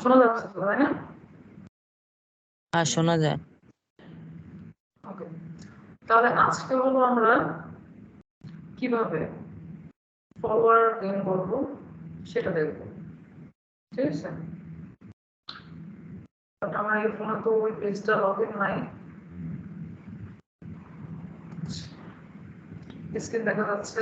শোনা যাচ্ছে তো, তাই না? হ্যাঁ, শোনা যায়। ওকে, তাহলে আজকে হলো আমরা কিভাবে ফলোয়ার গেইন করব সেটা দেখব, ঠিক আছে? বাট আমার এই ফোনে তো ওই পেজটা লগ ইন নাই। স্ক্রিন দেখা যাচ্ছে?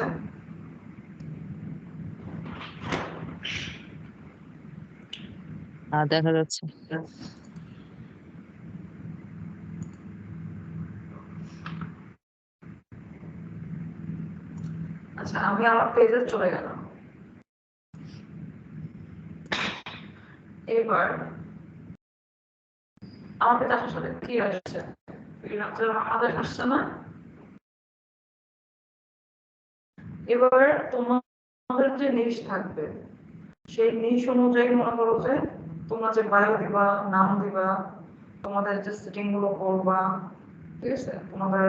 হ্যাঁ, দেখা যাচ্ছে। আচ্ছা, আমি আমার পেজে চলে গেলাম। এবার আমার পেজ আসার সাথে কি আসছে? আমাদের আসছে না? এবার তোমাদের যে নিশ থাকবে, সেই নিশ অনুযায়ী মনে করো যে তোমরা যে বায়ো দিবা, নাম দিবা, তোমাদের যে সেটিং গুলো করবা, ঠিক আছে? তোমাদের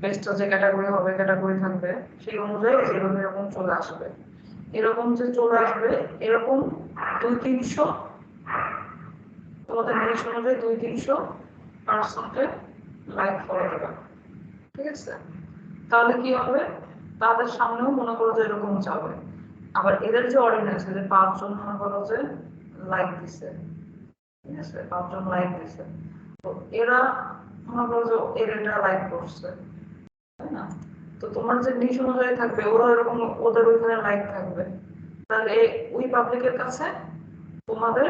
পেজটা যে ক্যাটাগরি হবে, ক্যাটাগরি থাকবে, সেই অনুযায়ী এরকম এরকম চলে আসবে। এরকম যে চলে আসবে, এরকম 200-300 তোমাদের নিশ অনুযায়ী 200-300 পার্সেন্টে লাইক ফলো দেবে, ঠিক আছে? তাহলে কি হবে, তাদের সামনেও মনে করো যে এরকম যাবে। আবার এদের যে অডিয়েন্স, যে 5 জন মনে করো যে লাইক দিছে, ঠিক আছে? 5 জন লাইক দিছে, তো এরা মনে করো যে এটা লাইক করছে, তাই না? তো তোমার যে নিশ অনুযায়ী থাকবে, ওরা এরকম ওদের ওইখানে লাইক থাকবে, তাহলে ওই পাবলিকের কাছে তোমাদের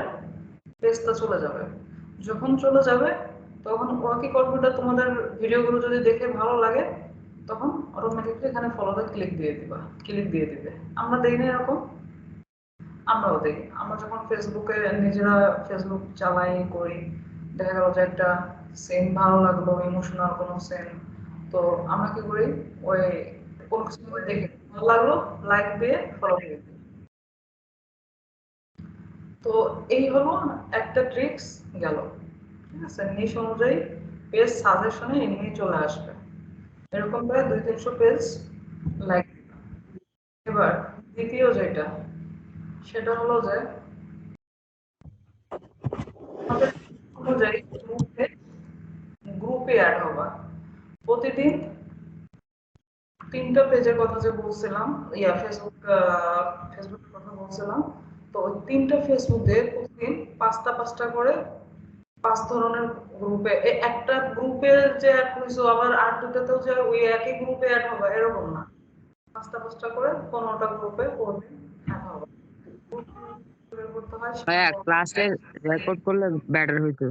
পেজটা চলে যাবে। যখন চলে যাবে তখন ওরা কি করবে, তোমাদের ভিডিওগুলো যদি দেখে ভালো লাগে তখন অটোমেটিকলি এখানে ফলোতে ক্লিক দিয়ে দিবে। আমরা দেখি না এরকম? আমরাও দেখি। আমরা যখন ফেসবুকে নিজেরা ফেসবুক চালাই করি, দেখা গেল যে একটা সিন ভালো লাগলো, ইমোশনাল কোনো সিন, তো আমরা কি করি, ওই কোনো কিছু দেখে ভালো লাগলো, লাইক দিয়ে ফলো দিয়ে দিই। তো এই হলো একটা ট্রিক্স গেল, ঠিক আছে? নিশ অনুযায়ী পেজ সাজেশনে এমনি চলে আসবে, এরকম প্রায় 200-300 পেজ লাইক। এবার দ্বিতীয় যেটা, সেটা হলো যে আমাদের অনুযায়ী গ্রুপে অ্যাড হবা। প্রতিদিন 3টা পেজের কথা যে বলছিলাম, ফেসবুকের কথা বলছিলাম, তো ওই 3টা ফেসবুকে প্রতিদিন 5টা করে 5 ধরনের গ্রুপে, একটা গ্রুপে যে অ্যাড হইছো আবার আর দুটাতেও যে ওই একই গ্রুপে অ্যাড হবে এরকম না, 5টা করে 15টা গ্রুপে প্রতিদিন অ্যাড হবে। বের করতে হয় ভাইয়া, ক্লাসে রেকর্ড করলে বেটার হইতো।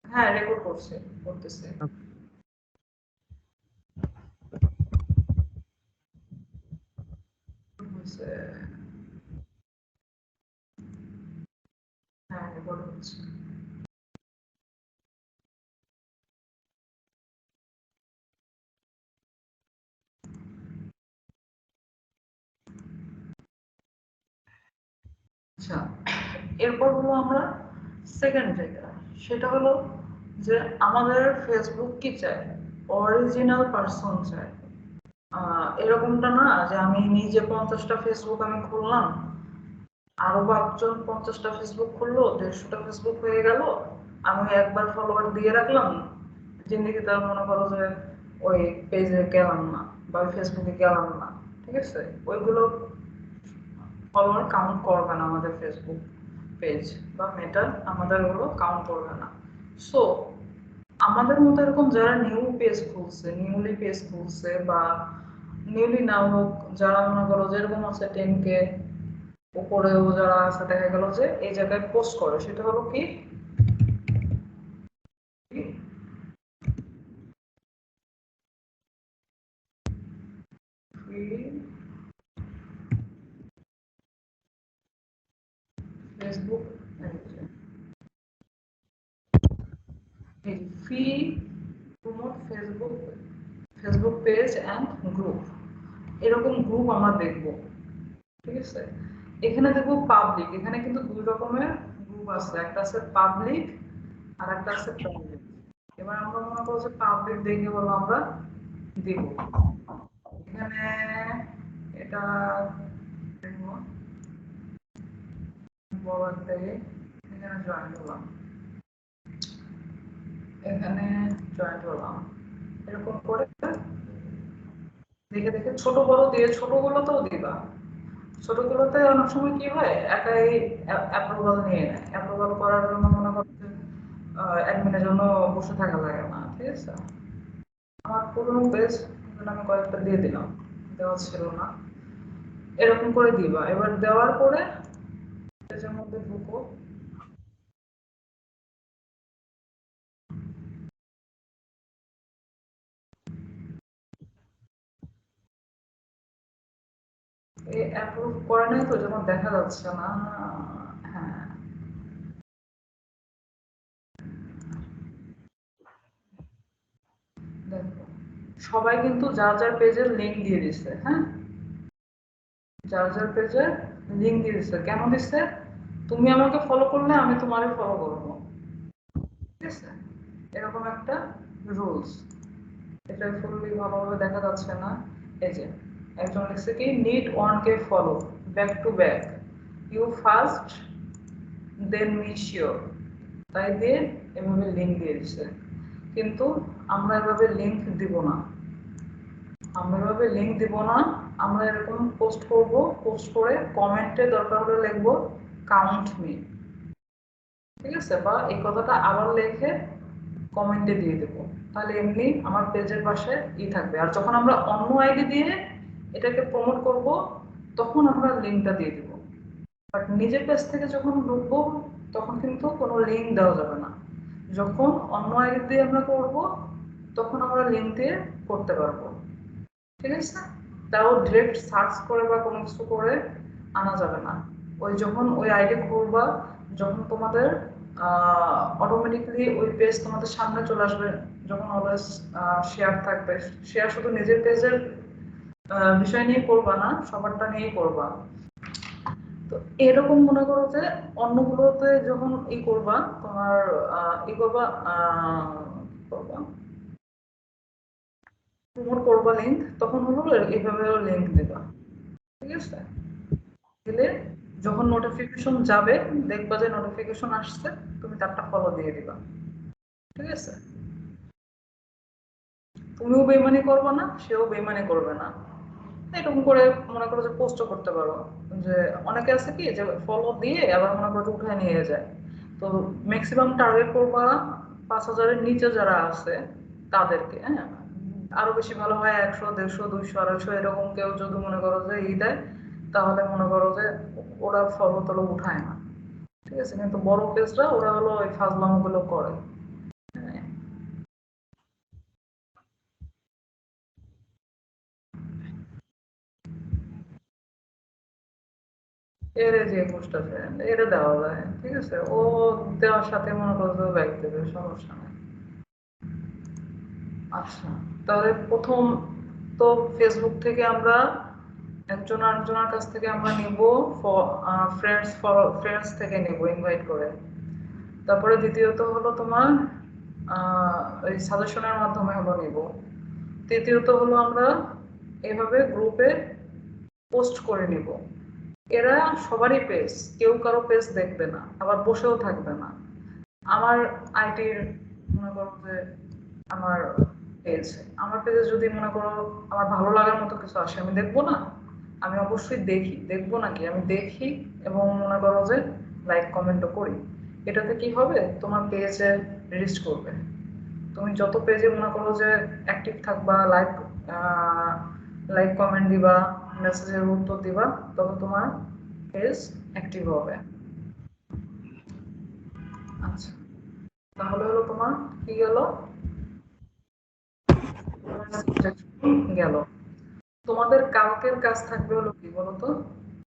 হ্যাঁ, রেকর্ড করতেছে। হ্যাঁ, রেকর্ড হচ্ছে। আচ্ছা, এরপর হলো আমরা সেকেন্ড যেটা, সেটা হলো যে আমাদের ফেসবুক কি চায়, অরিজিনাল পার্সন চায়। এরকমটা না যে আমি নিজে 50টা ফেসবুক আমি খুললাম, আরো 5 জন 50টা ফেসবুক খুললো, 150টা ফেসবুক হয়ে গেল, আমি একবার ফলোয়ার দিয়ে রাখলাম, জিন্দিগিতে মনে করো যে ওই পেজে গেলাম না বা ফেসবুকে গেলাম না, ঠিক আছে? ওইগুলো ফলোয়ার কাউন্ট করবে না আমাদের ফেসবুক পেজ বা মেটা, আমাদের ওগুলো কাউন্ট করবে না। সো আমাদের মতো এরকম যারা নিউলি পেজ খুলছে বা নিউলি না হোক, যারা মনে করো যেরকম আছে 10K উপরেও যারা আছে, দেখা গেল যে এই জায়গায় পোস্ট করে, সেটা হলো কি, Facebook free promote Facebook page and group, এরকম গ্রুপ আমরা দেখব, ঠিক আছে? এখানে দেখবো পাবলিক, এখানে কিন্তু 2 রকমের গ্রুপ আছে, একটা আছে পাবলিক আর একটা আছে প্রাইভেট। এবার আমরা মনে করবো যে পাবলিক দেখে বলো আমরা দিব, এখানে এটা দেখবো বড় একটা এখানে জয়েন্ট হলাম, এখানে জয়েন্ট হলাম, এরকম করে দেখে দেখে ছোট বড় দিয়ে ছোটগুলোতেও দিবা। ছোটগুলোতে অনেক সময় কি হয়, একাই অ্যাপ্রুভাল নিয়ে নেয়, অ্যাপ্রুভাল করার জন্য মনে করছে অ্যাডমিনের জন্য বসে থাকা লাগে না, ঠিক আছে। আমার পুরোনো পেজ আমি কয়েকটা দিয়ে দিলাম, দেওয়া ছিল না, এরকম করে দিবা। এবার দেওয়ার পরে পেজের মধ্যে ঢুকো, এই অ্যাপ্রুভ করে নাই তো, যেমন দেখা যাচ্ছে না। হ্যাঁ, দেখো সবাই কিন্তু যার যার পেজের লিঙ্ক দিয়ে দিচ্ছে, হ্যাঁ, যার যার পেজের লিঙ্ক দিয়ে দিচ্ছে। কেন দিচ্ছে? তুমি আমাকে ফলো করলে আমি তোমারে ফলো করবো, ঠিক আছে, এরকম একটা রুলস। এটা ফুললি ভালোভাবে দেখা যাচ্ছে না। এই যে একজন লিখছে কি, নিড ওয়ান কে follow back to back, you first then me sure, তাই দিয়ে এভাবে লিঙ্ক দিয়ে দিচ্ছে। কিন্তু আমরা এভাবে লিঙ্ক দিব না, আমরা এভাবে লিঙ্ক দিব না। আমরা এরকম পোস্ট করব, পোস্ট করে কমেন্টে দরকার হলে লিখবো কাউন্ট মি, ঠিক আছে, বা এই কথাটা আবার লিখে কমেন্টে দিয়ে দেবো। তাহলে এমনি আমার পেজের পাশে থাকবে। আর যখন আমরা অন্য আইডি দিয়ে এটাকে প্রমোট করব, তখন আমরা লিঙ্কটা দিয়ে দেবো। বাট নিজের পেজ থেকে যখন ঢুকবো, তখন কিন্তু কোনো লিঙ্ক দেওয়া যাবে না। যখন অন্য আইডি দিয়ে আমরা করব, তখন আমরা লিঙ্ক দিয়ে করতে পারবো, ঠিক আছে। তাও ডিরেক্ট সার্চ করে বা কোনো কিছু করে আনা যাবে না। ওই যখন ওই আইডি খুলবা, যখন তোমাদের অটোমেটিকলি ওই পেজ তোমাদের সামনে চলে আসবে, যখন অলওয়েজ শেয়ার থাকবে। শেয়ার শুধু নিজের পেজের বিষয় নিয়ে করবা না, সবারটা নিয়েই করবা। তো এরকম মনে করো যে অন্যগুলোতে যখন করবা, তোমার করবা, করবা প্রমোট করবা লিঙ্ক, তখন হলো এইভাবেও লিঙ্ক দিবা, ঠিক আছে। দিলে যখন নোটিফিকেশন যাবে, দেখবা যে নোটিফিকেশন আসছে, তুমি তারটা ফলো দিয়ে দিবা, ঠিক আছে। তুমিও বেইমানি করবে না, সেও বেইমানি করবে না। এরকম করে মনে করো যে পোস্টও করতে পারো। যে অনেকে আছে কি, যে ফলো দিয়ে আবার মনে করো যে উঠায় নিয়ে যায়। তো ম্যাক্সিমাম টার্গেট করবা 5,000-এর নিচে যারা আছে তাদেরকে, হ্যাঁ। আরো বেশি ভালো হয় 100, 150, 200, 250 এরকম কেউ যদি মনে করো যে দেয়, তাহলে মনে করো যে ওরা ফলো টলো উঠায় না, ঠিক আছে। কিন্তু বড় পেজরা ওরা হলো ওই ফাজলামো গুলো করে, হ্যাঁ। এর যে পোস্ট আছে, এটা দেওয়া যায়, ঠিক আছে। ও দেওয়ার সাথে মনে করো যে ব্যাগ দেবে, সমস্যা নেই। আচ্ছা, তাহলে প্রথম তো ফেসবুক থেকে আমরা একজন আরেকজনের কাছ থেকে আমরা নিব, ফ্রেন্ডস থেকে নিব ইনভাইট করে। তারপরে দ্বিতীয়ত হলো তোমার ওই সাজেশনের মাধ্যমে হলো নিব। তৃতীয়ত হলো আমরা এভাবে গ্রুপে পোস্ট করে নিব। এরা সবারই পেজ, কেউ কারো পেজ দেখবে না, আবার বসেও থাকবে না। আমার আইটির মনে করো যে আমার পেজ, আমার পেজে যদি মনে করো আমার ভালো লাগার মতো কিছু আসে, আমি দেখবো না? আমি অবশ্যই দেখি, দেখবো নাকি, আমি দেখি এবং মনে করো যে লাইক কমেন্টও করি। এটাতে কি হবে, তোমার পেজে রিচ করবে। তুমি যত পেজে মনে করো যে অ্যাক্টিভ থাকবা, লাইক লাইক কমেন্ট দিবা, মেসেজের উত্তর দিবা, তত তোমার পেজ অ্যাক্টিভ হবে। আচ্ছা, তাহলে হলো তোমার কি গেল, গেল। তোমাদের কালকের কাজ থাকবে হলো কি বলতো,